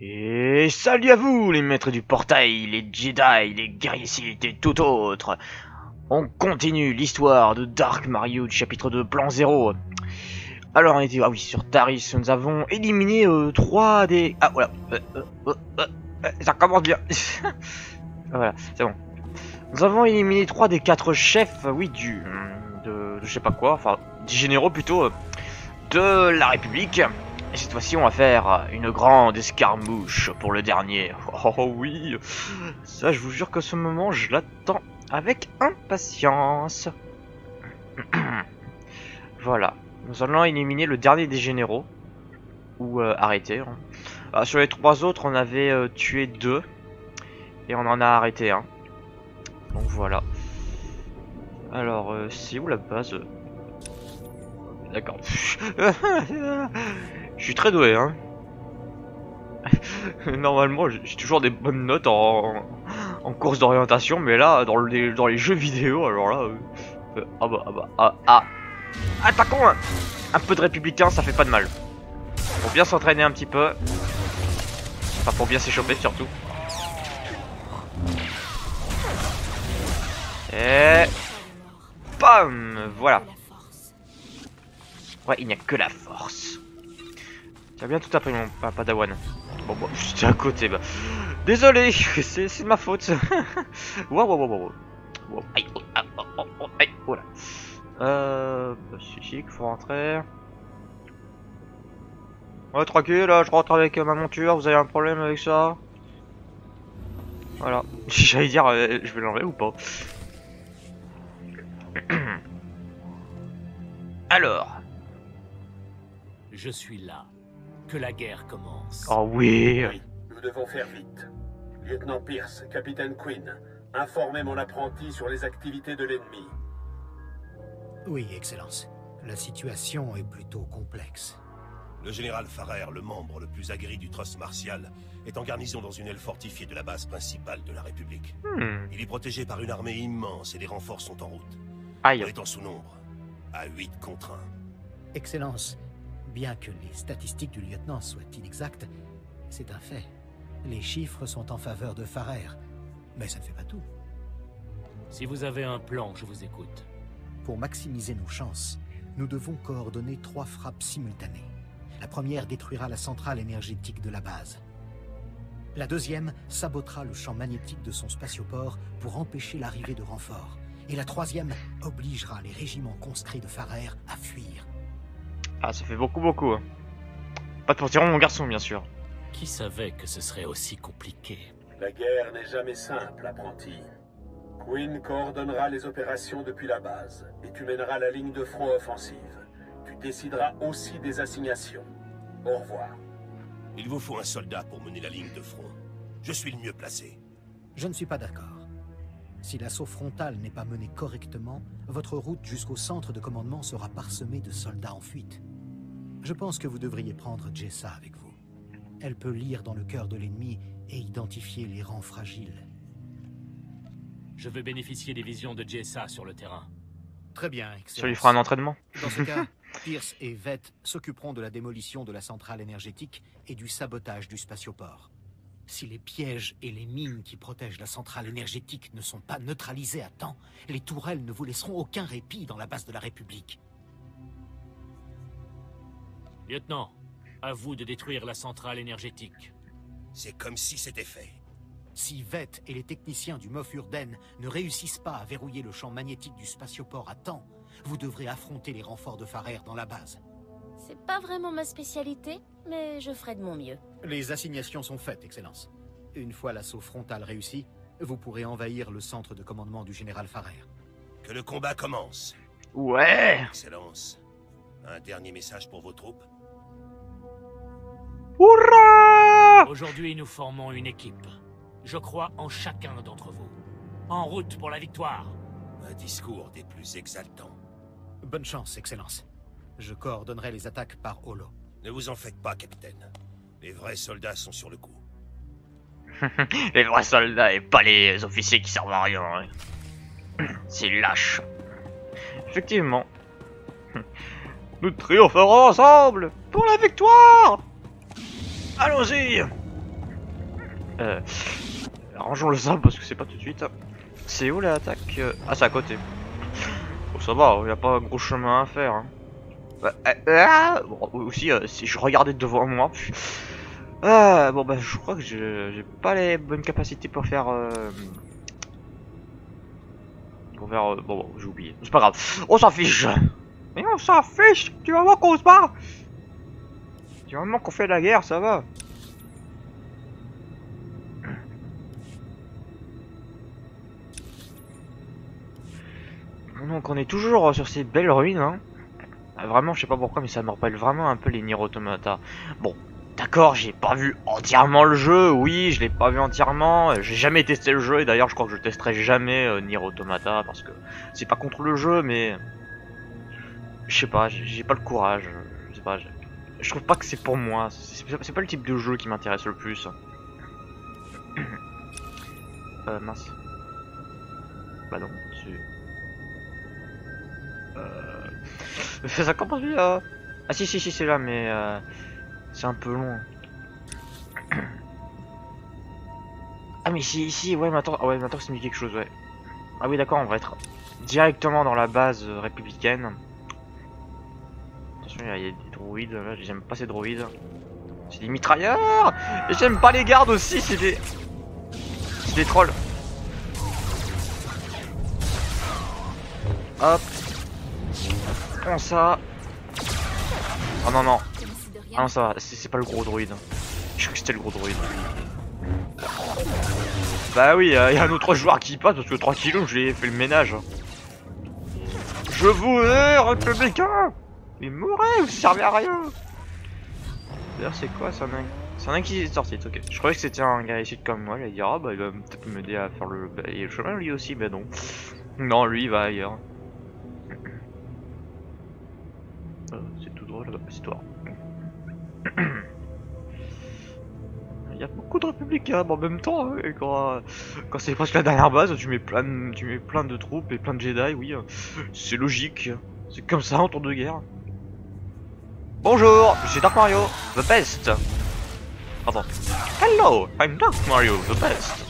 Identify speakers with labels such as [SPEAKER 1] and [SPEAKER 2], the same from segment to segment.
[SPEAKER 1] Et salut à vous les maîtres du portail, les Jedi, les guerriers Sith et tout autre. On continue l'histoire de Dark Mario du chapitre 2 Plan 0. Alors on était sur Taris, nous avons éliminé 3 des... Ah voilà, ça commence bien. Voilà, c'est bon. Nous avons éliminé 3 des 4 chefs, de je sais pas quoi, enfin, des généraux plutôt, de la République. Et cette fois-ci, on va faire une grande escarmouche pour le dernier. Oh oui, ça, je vous jure que ce moment, je l'attends avec impatience. Voilà, nous allons éliminer le dernier des généraux, ou arrêter. Hein. Ah, sur les 3 autres, on avait tué 2, et on en a arrêté 1. Donc voilà. Alors, c'est où la base? D'accord. Je suis très doué, hein. Normalement, j'ai toujours des bonnes notes en course d'orientation, mais là, dans les jeux vidéo, alors là... Attaquons hein. Un peu de républicain, ça fait pas de mal. Pour bien s'entraîner un petit peu. Enfin, pour bien s'échauffer surtout. Et... Bam. Voilà. Ouais, il n'y a que la force. Tu as bien tout appris mon padawan. Bon, j'étais à côté, bah. Désolé, c'est de ma faute. Wow. Aïe, aïe, voilà. C'est chic, faut rentrer. Ouais, tranquille, là, je rentre avec ma monture, vous avez un problème avec ça? Voilà. J'allais dire, je vais l'enlever ou pas? Alors.
[SPEAKER 2] Je suis là. Que la guerre commence.
[SPEAKER 1] Oh oui.
[SPEAKER 3] Oui, nous devons faire vite. Lieutenant Pierce, capitaine Quinn, informez mon apprenti sur les activités de l'ennemi.
[SPEAKER 4] Oui, Excellence. La situation est plutôt complexe.
[SPEAKER 5] Le général Farrer, le membre le plus aguerri du trust martial, est en garnison dans une aile fortifiée de la base principale de la République. Il est protégé par une armée immense et les renforts sont en route.
[SPEAKER 1] Aïe.
[SPEAKER 5] On est en sous-nombre, à 8 contre 1.
[SPEAKER 4] Excellence, bien que les statistiques du lieutenant soient inexactes, c'est un fait. Les chiffres sont en faveur de Farrer, mais ça ne fait pas tout.
[SPEAKER 2] Si vous avez un plan, je vous écoute.
[SPEAKER 4] Pour maximiser nos chances, nous devons coordonner 3 frappes simultanées. La première détruira la centrale énergétique de la base. La deuxième sabotera le champ magnétique de son spatioport pour empêcher l'arrivée de renforts. Et la troisième obligera les régiments conscrits de Farrer à fuir.
[SPEAKER 1] Ah, ça fait beaucoup. Hein. Pas de portiron, mon garçon, bien sûr.
[SPEAKER 2] Qui savait que ce serait aussi compliqué?
[SPEAKER 3] La guerre n'est jamais simple, apprenti. Quinn coordonnera les opérations depuis la base, et tu mèneras la ligne de front offensive. Tu décideras aussi des assignations. Au revoir.
[SPEAKER 5] Il vous faut un soldat pour mener la ligne de front. Je suis le mieux placé.
[SPEAKER 4] Je ne suis pas d'accord. Si l'assaut frontal n'est pas mené correctement, votre route jusqu'au centre de commandement sera parsemée de soldats en fuite. Je pense que vous devriez prendre Jessa avec vous. Elle peut lire dans le cœur de l'ennemi et identifier les rangs fragiles.
[SPEAKER 2] Je veux bénéficier des visions de Jessa sur le terrain.
[SPEAKER 4] Très bien, Excellence.
[SPEAKER 1] Ça lui fera un entraînement.
[SPEAKER 4] Dans ce cas, Pierce et Vett s'occuperont de la démolition de la centrale énergétique et du sabotage du spatioport. Si les pièges et les mines qui protègent la centrale énergétique ne sont pas neutralisés à temps, les tourelles ne vous laisseront aucun répit dans la base de la République.
[SPEAKER 2] Lieutenant, à vous de détruire la centrale énergétique.
[SPEAKER 5] C'est comme si c'était fait.
[SPEAKER 4] Si Vett et les techniciens du MOF Urden ne réussissent pas à verrouiller le champ magnétique du spatioport à temps, vous devrez affronter les renforts de Farrer dans la base.
[SPEAKER 6] C'est pas vraiment ma spécialité, mais je ferai de mon mieux.
[SPEAKER 4] Les assignations sont faites, Excellence. Une fois l'assaut frontal réussi, vous pourrez envahir le centre de commandement du général Farrer.
[SPEAKER 5] Que le combat commence.
[SPEAKER 1] Ouais.
[SPEAKER 5] Excellence. Un dernier message pour vos troupes?
[SPEAKER 1] Hurrah!
[SPEAKER 2] Aujourd'hui, nous formons une équipe. Je crois en chacun d'entre vous. En route pour la victoire.
[SPEAKER 5] Un discours des plus exaltants.
[SPEAKER 4] Bonne chance, Excellence. Je coordonnerai les attaques par holo.
[SPEAKER 5] Ne vous en faites pas, capitaine. Les vrais soldats sont sur le coup.
[SPEAKER 1] Les vrais soldats et pas les officiers qui servent à rien. Hein. C'est lâche. Effectivement. Nous triompherons ensemble pour la victoire. Allons-y. Rangeons le sable parce que c'est pas tout de suite. C'est où l'attaque? Ah, c'est à côté. Bon, ça va, y a pas un gros chemin à faire. Hein. Bon, aussi, si je regardais devant moi. Bon, bah, je crois que j'ai pas les bonnes capacités pour faire. Bon, j'ai oublié. C'est pas grave. On s'en fiche. Mais on s'en fiche. Tu vas voir qu'on se bat. Du moment qu'on fait la guerre, ça va. Donc on est toujours sur ces belles ruines, hein. Vraiment, je sais pas pourquoi, mais ça me rappelle vraiment un peu les Nier Automata. Bon, d'accord, j'ai pas vu entièrement le jeu, oui, je l'ai pas vu entièrement, j'ai jamais testé le jeu, et d'ailleurs je crois que je testerai jamais Nier Automata, parce que c'est pas contre le jeu, mais... Je sais pas, j'ai pas le courage, je sais pas, je trouve pas que c'est pour moi, c'est pas le type de jeu qui m'intéresse le plus. Mince. Bah non, ça commence bien. Ah si c'est là, mais c'est un peu long. Ah mais si ouais maintenant ça me dit quelque chose, ouais. Ah oui d'accord, on va être directement dans la base républicaine. Attention, il y a des droïdes là, j'aime pas ces droïdes. C'est des mitrailleurs. Et j'aime pas les gardes aussi, c'est des trolls. Hop. Prends ça. Oh non. Ah non, ça va, c'est pas le gros droïde. Je crois que c'était le gros droïde. Bah oui, y a un autre joueur qui passe parce que 3 kilos, j'ai fait le ménage. Je vous hais, républicain. Mais mourrez, vous servez à rien. D'ailleurs, c'est quoi? C'est un inquisiteur site, ok. Je croyais que c'était un gars ici comme moi, il dira, bah il va peut-être m'aider à faire le chemin lui aussi, mais non. Non, lui il va ailleurs. C'est tout droit là-bas, c'est toi. Il y a beaucoup de républicains en même temps, hein, et quand c'est presque la dernière base, tu mets plein de troupes et plein de Jedi, oui. C'est logique, c'est comme ça en temps de guerre. Bonjour, je suis Dark Mario, the best. Pardon. Hello, I'm Dark Mario, the best.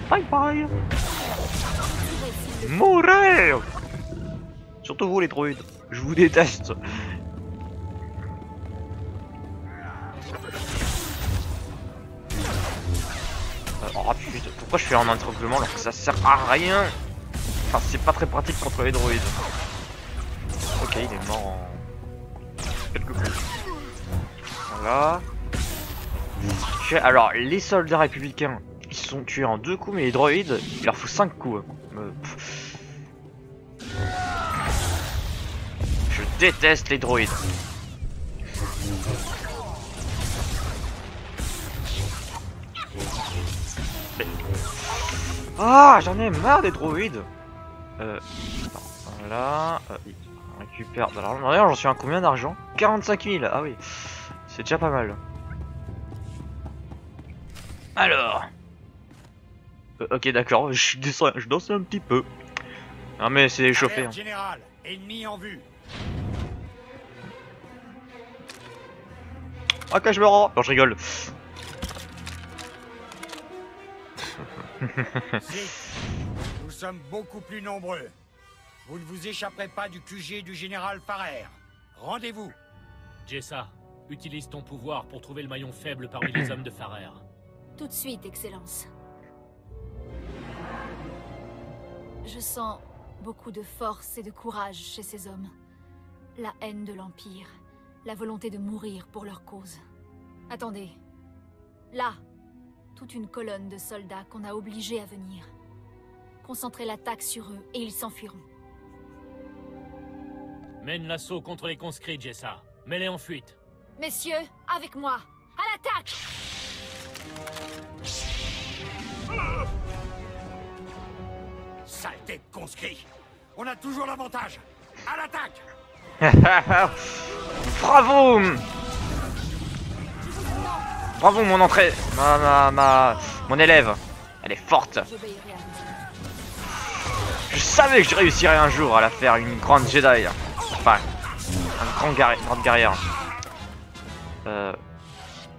[SPEAKER 1] Bye bye. Mourez. Surtout vous les droïdes, je vous déteste. Oh putain, pourquoi je fais un entraînement alors que ça sert à rien? Enfin, c'est pas très pratique contre les droïdes. Ok, il est mort en quelques coups. Voilà. Alors, les soldats républicains, ils se sont tués en 2 coups, mais les droïdes, il leur faut 5 coups. Je déteste les droïdes. Ah, j'en ai marre des droïdes. Voilà. On récupère de l'argent. D'ailleurs, j'en suis à combien d'argent? 45 000. Ah oui, c'est déjà pas mal. Alors. Ok, d'accord. Je danse un petit peu. Ah mais c'est échauffé. Hein.
[SPEAKER 2] Général, ennemi en vue.
[SPEAKER 1] Ok, je me rends. Non, je rigole.
[SPEAKER 2] Nous sommes beaucoup plus nombreux. Vous ne vous échapperez pas du QG du général Farrer. Rendez-vous. Jessa, utilise ton pouvoir pour trouver le maillon faible parmi les hommes de Farrer.
[SPEAKER 6] Tout de suite, Excellence. Je sens beaucoup de force et de courage chez ces hommes. La haine de l'Empire, la volonté de mourir pour leur cause. Attendez. Là, toute une colonne de soldats qu'on a obligés à venir. Concentrez l'attaque sur eux et ils s'enfuiront.
[SPEAKER 2] Mène l'assaut contre les conscrits, Jessa. Mets-les en fuite.
[SPEAKER 6] Messieurs, avec moi, à l'attaque!
[SPEAKER 2] Saleté de conscrits! On a toujours l'avantage! À l'attaque!
[SPEAKER 1] Bravo! Bravo mon entrée! Mon élève! Elle est forte! Je savais que je réussirais un jour à la faire une grande Jedi! Enfin, une grande guerrière.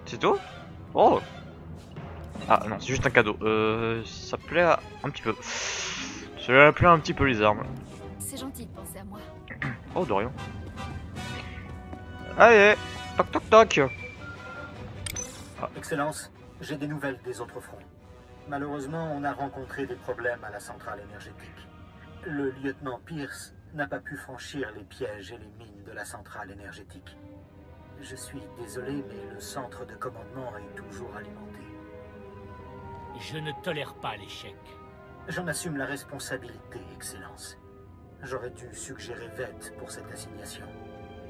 [SPEAKER 1] C'est tout? Oh! Ah non, c'est juste un cadeau. Ça plaît un petit peu. Cela plaît un petit peu les armes.
[SPEAKER 6] C'est gentil de penser à moi.
[SPEAKER 1] Oh, de rien. Allez, toc toc toc.
[SPEAKER 4] Excellence, j'ai des nouvelles des autres fronts. Malheureusement, on a rencontré des problèmes à la centrale énergétique. Le lieutenant Pierce n'a pas pu franchir les pièges et les mines de la centrale énergétique. Je suis désolé, mais le centre de commandement est toujours alimenté.
[SPEAKER 2] Je ne tolère pas l'échec.
[SPEAKER 4] J'en assume la responsabilité, Excellence. J'aurais dû suggérer Veth pour cette assignation.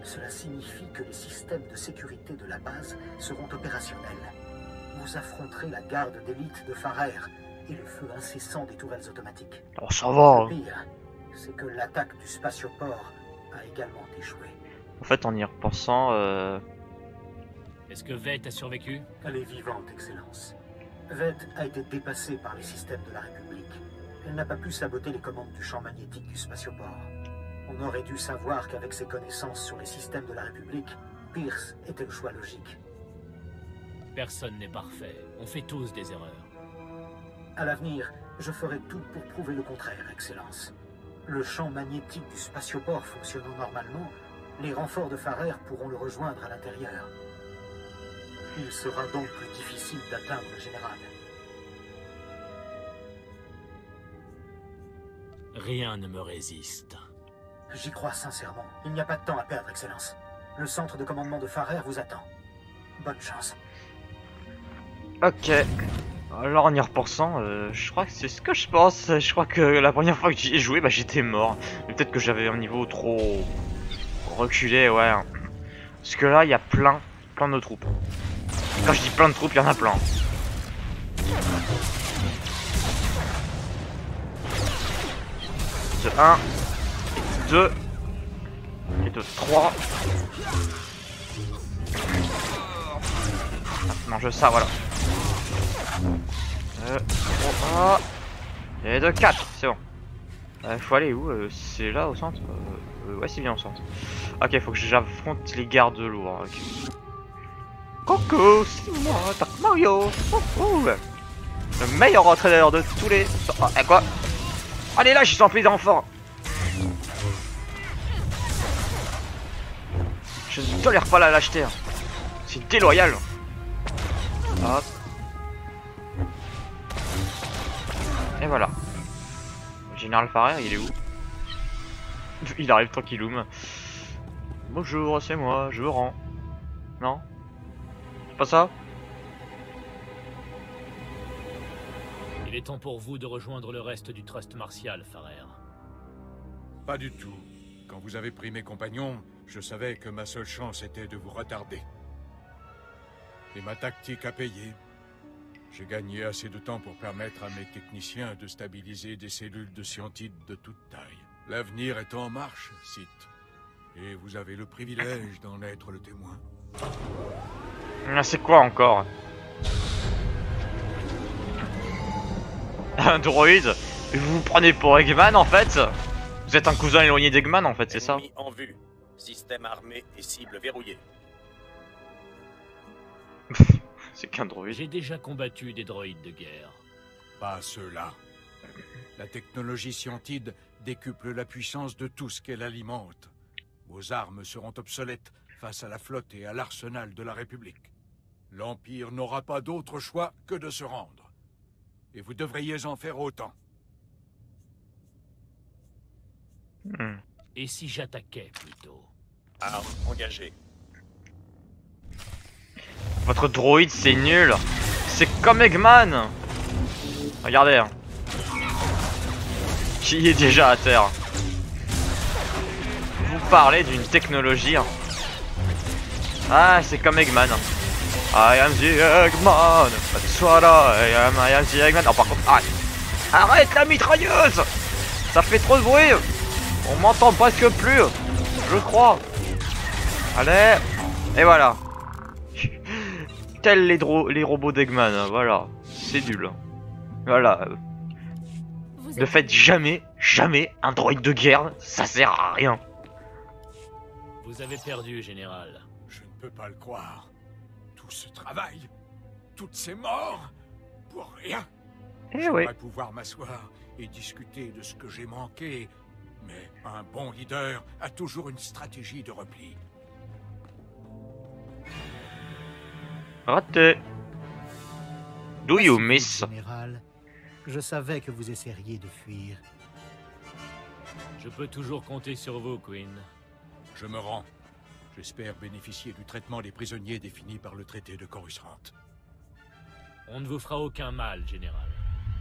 [SPEAKER 4] Cela signifie que les systèmes de sécurité de la base seront opérationnels. Vous affronterez la garde d'élite de Farer et le feu incessant des tourelles automatiques.
[SPEAKER 1] Oh, ça va.
[SPEAKER 4] Le pire, c'est que l'attaque du spatioport a également échoué.
[SPEAKER 1] En fait, en y repensant,
[SPEAKER 2] Est-ce que Veth a survécu?
[SPEAKER 4] Elle est vivante, Excellence. Veth a été dépassée par les systèmes de la République. Elle n'a pas pu saboter les commandes du champ magnétique du spatioport. On aurait dû savoir qu'avec ses connaissances sur les systèmes de la République, Pierce était le choix logique.
[SPEAKER 2] Personne n'est parfait. On fait tous des erreurs.
[SPEAKER 4] À l'avenir, je ferai tout pour prouver le contraire, Excellence. Le champ magnétique du spatioport fonctionnant normalement, les renforts de Farer pourront le rejoindre à l'intérieur. Il sera donc plus difficile d'atteindre le général.
[SPEAKER 2] Rien ne me résiste.
[SPEAKER 4] J'y crois sincèrement. Il n'y a pas de temps à perdre, Excellence. Le centre de commandement de Farer vous attend. Bonne chance.
[SPEAKER 1] ok. Alors en y repensant, je crois que c'est ce que je pense. Je crois que la première fois que j'y ai joué, bah j'étais mort. Mais peut-être que j'avais un niveau trop reculé, ouais. Parce que là, il y a plein de troupes. Quand je dis plein de troupes, il y en a plein. De 1, 2, et de 3. Mange ça, voilà. 3, et de 4, c'est bon. Faut aller où? C'est là au centre? Ouais, c'est bien au centre. Ok, faut que j'affronte les gardes lourds. Okay. Coucou, c'est moi, Dark Mario. Le meilleur entraîneur de tous les... Ah, quoi? Allez là, je suis en plein renfort. Je ne tolère pas la lâcheté. C'est déloyal. Hop. Et voilà. Le général Farer, il est où? Il arrive tranquilloum. Bonjour, c'est moi, je rends. Non? C'est pas ça?
[SPEAKER 2] Il est temps pour vous de rejoindre le reste du Trust martial, Farer.
[SPEAKER 7] Pas du tout. Quand vous avez pris mes compagnons, je savais que ma seule chance était de vous retarder. Et ma tactique a payé. J'ai gagné assez de temps pour permettre à mes techniciens de stabiliser des cellules de scientides de toute taille. L'avenir est en marche, Sith. Et vous avez le privilège d'en être le témoin.
[SPEAKER 1] C'est quoi encore? Un droïde? Vous vous prenez pour Eggman en fait? Vous êtes un cousin éloigné d'Eggman en fait, c'est ça?
[SPEAKER 8] Ennemi en vue. Système armé et cible verrouillée.
[SPEAKER 1] C'est qu'un droïde.
[SPEAKER 2] J'ai déjà combattu des droïdes de guerre.
[SPEAKER 7] Pas ceux-là. La technologie scientide décuple la puissance de tout ce qu'elle alimente. Vos armes seront obsolètes face à la flotte et à l'arsenal de la République. L'Empire n'aura pas d'autre choix que de se rendre. Et vous devriez en faire autant.
[SPEAKER 2] Et si j'attaquais plutôt?
[SPEAKER 8] Armes engagées.
[SPEAKER 1] Votre droïde c'est nul. C'est comme Eggman. Regardez. Hein. Qui est déjà à terre. Vous parlez d'une technologie. Hein. Ah, c'est comme Eggman. I am the Eggman. That's what I am the Eggman. Oh, par contre, arrête la mitrailleuse. Ça fait trop de bruit. On m'entend presque plus. Je crois. Allez. Et voilà. Tels les robots d'Eggman. Voilà. C'est nul. Voilà. Ne faites jamais un droïde de guerre. Ça sert à rien.
[SPEAKER 2] Vous avez perdu, général.
[SPEAKER 7] Je ne peux pas le croire. Tout ce travail, toutes ces morts, pour rien.
[SPEAKER 1] Eh oui.
[SPEAKER 7] J'aimerais pouvoir m'asseoir et discuter de ce que j'ai manqué, mais un bon leader a toujours une stratégie de repli.
[SPEAKER 1] Raté. Do you
[SPEAKER 4] Merci,
[SPEAKER 1] miss?
[SPEAKER 4] Général, je savais que vous essaieriez de fuir.
[SPEAKER 2] Je peux toujours compter sur vous, Queen.
[SPEAKER 7] Je me rends. J'espère bénéficier du traitement des prisonniers défini par le traité de Coruscant.
[SPEAKER 2] On ne vous fera aucun mal, Général.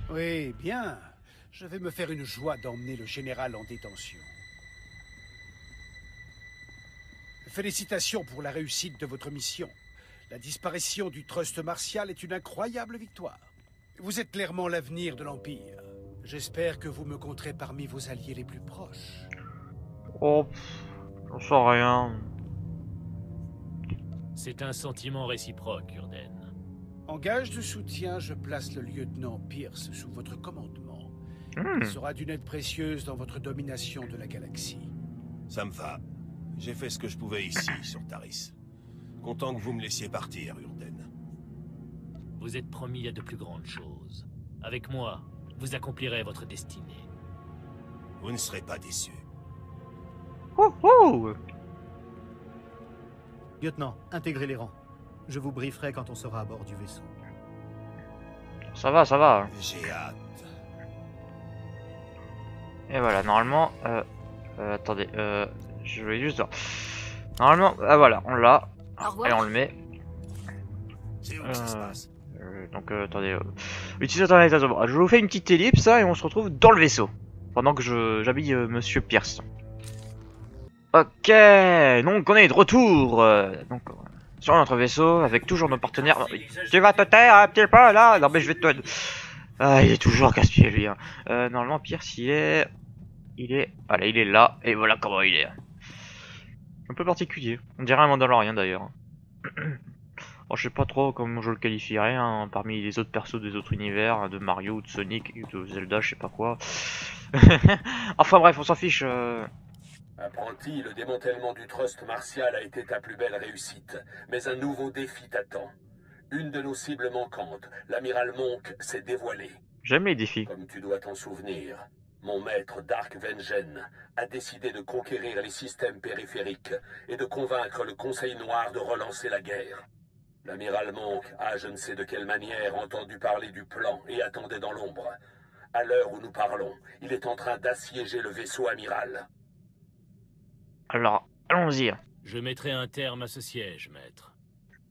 [SPEAKER 9] Oui, bien. Je vais me faire une joie d'emmener le général en détention. Félicitations pour la réussite de votre mission. La disparition du Trust martial est une incroyable victoire. Vous êtes clairement l'avenir de l'Empire. J'espère que vous me compterez parmi vos alliés les plus proches.
[SPEAKER 1] Oh, j'en sais rien.
[SPEAKER 2] C'est un sentiment réciproque, Urden.
[SPEAKER 9] En gage de soutien, je place le lieutenant Pierce sous votre commandement. Il sera d'une aide précieuse dans votre domination de la galaxie.
[SPEAKER 5] Ça me va. J'ai fait ce que je pouvais ici, sur Taris. Content que vous me laissiez partir, Urden.
[SPEAKER 2] Vous êtes promis à de plus grandes choses. Avec moi, vous accomplirez votre destinée.
[SPEAKER 5] Vous ne serez pas déçus.
[SPEAKER 4] Lieutenant, intégrez les rangs. Je vous brieferai quand on sera à bord du vaisseau.
[SPEAKER 1] Ça va, ça va.
[SPEAKER 5] J'ai hâte.
[SPEAKER 1] Et voilà, normalement... attendez, je vais juste... Normalement, ah voilà, on l'a.
[SPEAKER 6] Au revoir.
[SPEAKER 1] Et on le met.
[SPEAKER 5] C'est où que ça se passe?
[SPEAKER 1] Donc attendez, utilisateur d'état de bras. Je vous fais une petite ellipse et on se retrouve dans le vaisseau. Pendant que j'habille Monsieur Pierce. Ok, donc on est de retour. Donc sur notre vaisseau avec toujours nos partenaires. Tu vas te taire un petit peu là? Non mais je vais te... Ah, il est toujours casse-pied lui. Hein. Normalement Pierce il est... Voilà, il est là. Et voilà comment il est. Un peu particulier. On dirait un Mandalorien d'ailleurs. Alors, je sais pas trop comment je le qualifierais hein, parmi les autres persos des autres univers, de Mario, de Sonic, de Zelda, je sais pas quoi. Enfin bref, on s'en fiche.
[SPEAKER 3] Apprenti, le démantèlement du Trust martial a été ta plus belle réussite, mais un nouveau défi t'attend. Une de nos cibles manquantes, l'amiral Monk, s'est dévoilée.
[SPEAKER 1] J'aime les défis.
[SPEAKER 3] Comme tu dois t'en souvenir, mon maître Dark Vengeance a décidé de conquérir les systèmes périphériques et de convaincre le Conseil Noir de relancer la guerre. L'amiral Monk a, je ne sais de quelle manière, entendu parler du plan et attendait dans l'ombre. À l'heure où nous parlons, il est en train d'assiéger le vaisseau amiral.
[SPEAKER 1] Alors, allons-y.
[SPEAKER 2] Je mettrai un terme à ce siège, maître.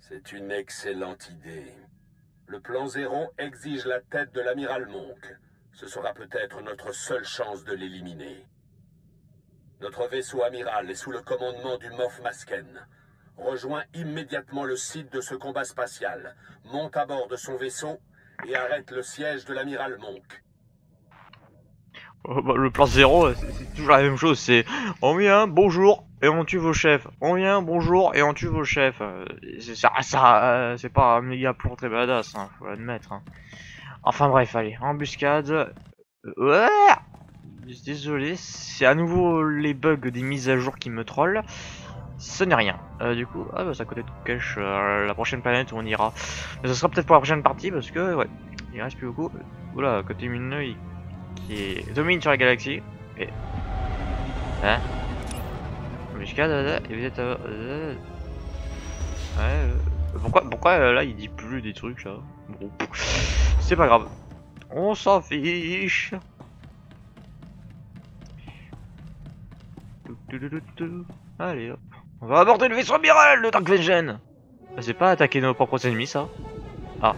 [SPEAKER 3] C'est une excellente idée. Le plan 0 exige la tête de l'amiral Monk. Ce sera peut-être notre seule chance de l'éliminer. Notre vaisseau amiral est sous le commandement du Moff Masken. Rejoins immédiatement le site de ce combat spatial, monte à bord de son vaisseau et arrête le siège de l'amiral Monk.
[SPEAKER 1] Le plan 0, c'est toujours la même chose, c'est on vient, bonjour, et on tue vos chefs. On vient, bonjour, et on tue vos chefs. C'est pas un méga plan très badass, hein, faut l'admettre. Hein. Enfin bref, allez, embuscade. Ouais. Désolé, c'est à nouveau les bugs des mises à jour qui me trollent. Ce n'est rien. Du coup, ah bah, c'est à côté de Cache, la prochaine planète où on ira. Mais ce sera peut-être pour la prochaine partie parce que, ouais, il reste plus beaucoup. Oula, côté lumineux qui domine sur la galaxie. Et. Hein? Embuscade, et vous êtes. Ouais, pourquoi là il dit plus des trucs là? Bon, c'est pas grave. On s'en fiche. Allez hop. On va aborder le vaisseau amiral de Dark Vengeance. C'est pas attaquer nos propres ennemis ça. Ah.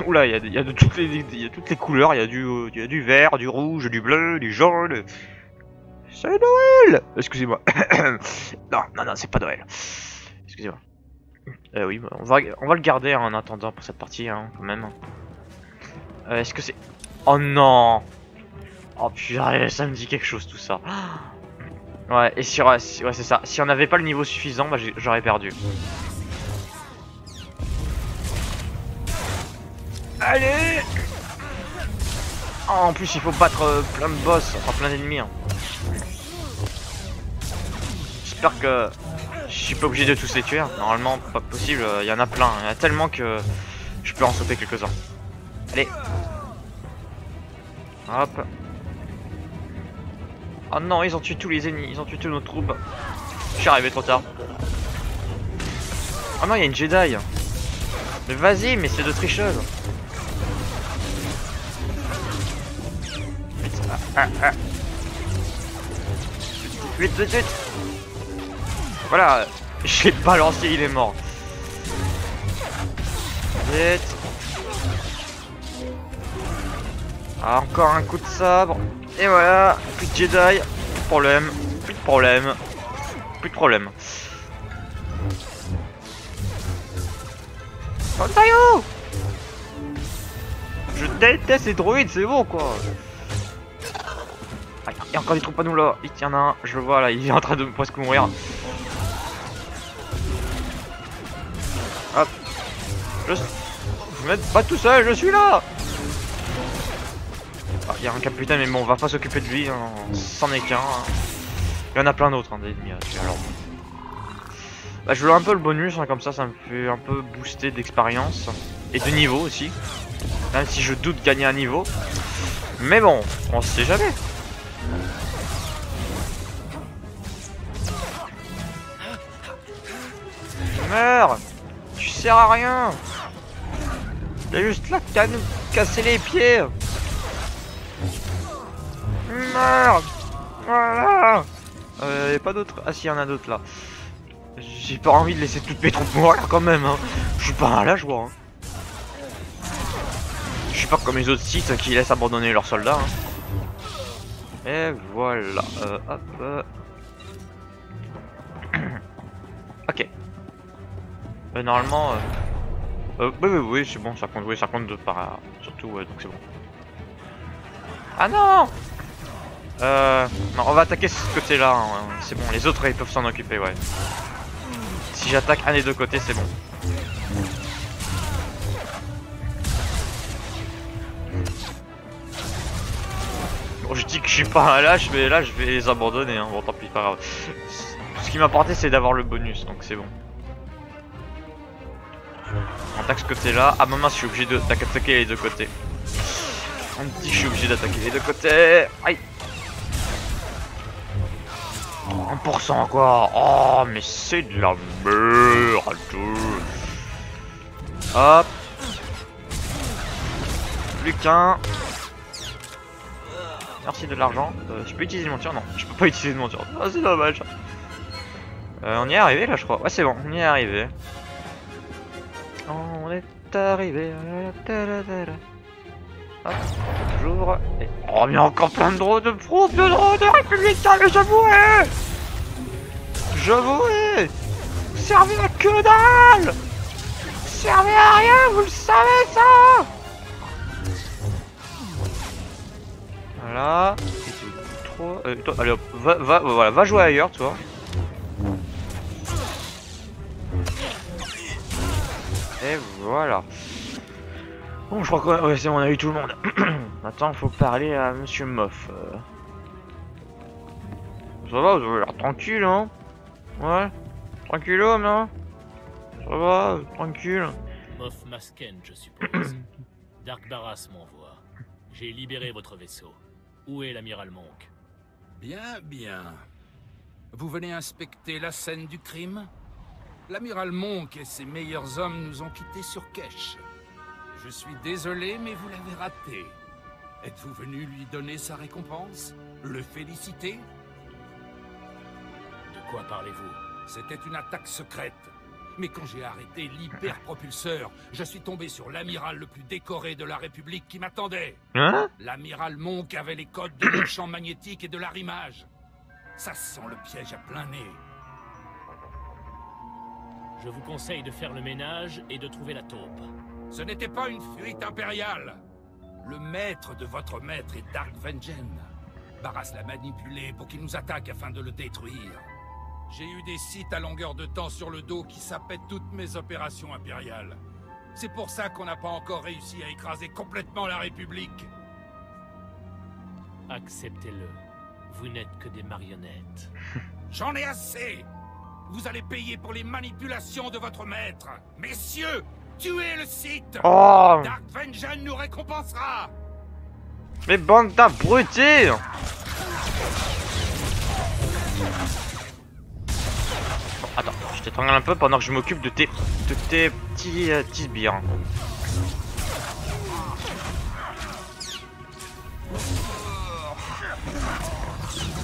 [SPEAKER 1] Oula, il y a de toutes les couleurs, il y a du vert, du rouge, du bleu, du jaune. C'est Noël. Excusez-moi. non, c'est pas Noël. Excusez-moi. Oui, bah, on va le garder en attendant pour cette partie hein, quand même. Est-ce que c'est... Oh non. Oh putain, ça me dit quelque chose tout ça. Ouais, et ouais, c'est ça. Si on n'avait pas le niveau suffisant, bah, j'aurais perdu. Allez. Oh, en plus, il faut battre plein de boss, enfin plein d'ennemis. Hein. J'espère que je suis pas obligé de tous les tuer. Normalement, pas possible. Il y en a plein. Il y en a tellement que Je peux en sauter quelques-uns. Allez. Hop. Oh non, ils ont tué tous les ennemis, ils ont tué tous nos troupes. Je suis arrivé trop tard. Oh non, il y a une Jedi. Mais vas-y, mais c'est de tricheuse. Vite, vite, vite. Voilà, je l'ai balancé, il est mort. Vite. Ah, encore un coup de sabre. Et voilà, plus de Jedi. Plus de problème, plus de problème. Plus de problème. Oh, Tayo! Je déteste les droïdes, c'est bon quoi. Ah, il y a encore des troupes à nous là. Il y en a un, je le vois là, il est en train de presque mourir. Hop. Vous m'êtes pas tout seul, je suis là. Ah, il y a un capitaine, mais bon, on va pas s'occuper de lui, hein. C'en est qu'un. Hein. Il y en a plein d'autres, hein, des ennemis. Alors, bah, je veux un peu le bonus, hein, comme ça me fait un peu booster d'expérience et de niveau aussi. Même si je doute gagner un niveau. Mais bon, on sait jamais. Meurs! Tu sers à rien! T'es juste là qu'à nous casser les pieds! Merde! Voilà! Y'a pas d'autres. Ah si, y'en a d'autres là. J'ai pas envie de laisser toutes mes troupes mourir quand même, hein. Je suis pas un la joie, hein. Je suis pas comme les autres sites qui laissent abandonner leurs soldats, hein. Et voilà. Hop. Ok. Normalement. Oui, c'est bon, ça compte. Oui, ça compte de par. Surtout, ouais, donc c'est bon. Ah non! Non, on va attaquer ce côté-là. Hein. C'est bon, les autres ils peuvent s'en occuper, ouais. Si j'attaque un des deux côtés, c'est bon. Bon, je dis que je suis pas un lâche, mais là je vais les abandonner. Hein. Bon, tant pis, pas grave. Ce qui m'importait, c'est d'avoir le bonus, donc c'est bon. On attaque ce côté-là. Ah, maman, je suis obligé d'attaquer les deux côtés. On me dit que je suis obligé d'attaquer les deux côtés. Aïe. 1% encore. Oh, mais c'est de la merde. Hop. Plus qu'un. Merci de l'argent. Je peux utiliser mon tir? Non, je peux pas utiliser mon tir. Ah, c'est dommage. On y est arrivé là, je crois. Ouais, c'est bon, on y est arrivé. On est arrivé. Hop, j'ouvre. Et... oh, mais encore plein de drones de pro, de drones de républicains, mais j'avouais! J'avouais! Vous servez à que dalle! Vous servez à rien, vous le savez ça! Voilà. Trop... toi, allez hop, va jouer ailleurs, toi. Et voilà. Bon, je crois que ouais, c'est bon, on a eu tout le monde. Maintenant, il faut parler à Monsieur Moff. Ça va, vous avez l'air tranquille, hein? Ouais? Tranquille, homme, hein? Ça va, tranquille.
[SPEAKER 2] Moff Masken, je suppose. Dark Barras m'envoie. J'ai libéré votre vaisseau. Où est l'amiral Monk?
[SPEAKER 10] Bien, bien. Vous venez inspecter la scène du crime? L'amiral Monk et ses meilleurs hommes nous ont quittés sur Kesh. Je suis désolé, mais vous l'avez raté. Êtes-vous venu lui donner sa récompense? Le féliciter?
[SPEAKER 2] De quoi parlez-vous?
[SPEAKER 10] C'était une attaque secrète. Mais quand j'ai arrêté l'hyperpropulseur, je suis tombé sur l'amiral le plus décoré de la République qui m'attendait.
[SPEAKER 1] Hein?
[SPEAKER 10] L'amiral Monk avait les codes de mon champ magnétique et de l'arrimage. Ça sent le piège à plein nez.
[SPEAKER 2] Je vous conseille de faire le ménage et de trouver la taupe.
[SPEAKER 10] Ce n'était pas une fuite impériale. Le maître de votre maître est Dark Vengeance. Barras l'a manipulé pour qu'il nous attaque afin de le détruire. J'ai eu des sites à longueur de temps sur le dos qui sapaient toutes mes opérations impériales. C'est pour ça qu'on n'a pas encore réussi à écraser complètement la République.
[SPEAKER 2] Acceptez-le. Vous n'êtes que des marionnettes.
[SPEAKER 10] J'en ai assez! Vous allez payer pour les manipulations de votre maître. Messieurs, Tuez le Sith.
[SPEAKER 1] Oh,
[SPEAKER 10] Dark Vengeance nous récompensera.
[SPEAKER 1] mais bande d'abrutis! Bon, attends, je t'étrangle un peu pendant que je m'occupe de tes petits sbires.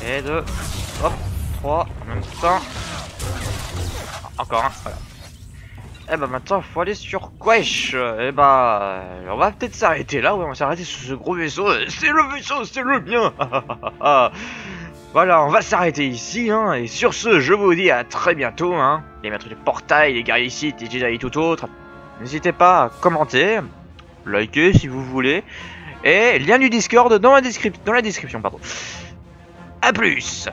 [SPEAKER 1] Et deux, hop, 3 en même temps. Encore un, voilà. Et bah maintenant faut aller sur Quesh. Et bah on va peut-être s'arrêter là, ouais, on va s'arrêter sur ce gros vaisseau. C'est le vaisseau, c'est le mien. Voilà, on va s'arrêter ici, hein. Et sur ce, je vous dis à très bientôt, hein. Les maîtres du portail, les guerriers Sith, les Jedi et tout autre. N'hésitez pas à commenter, liker si vous voulez. Et lien du Discord dans la description, pardon. A plus.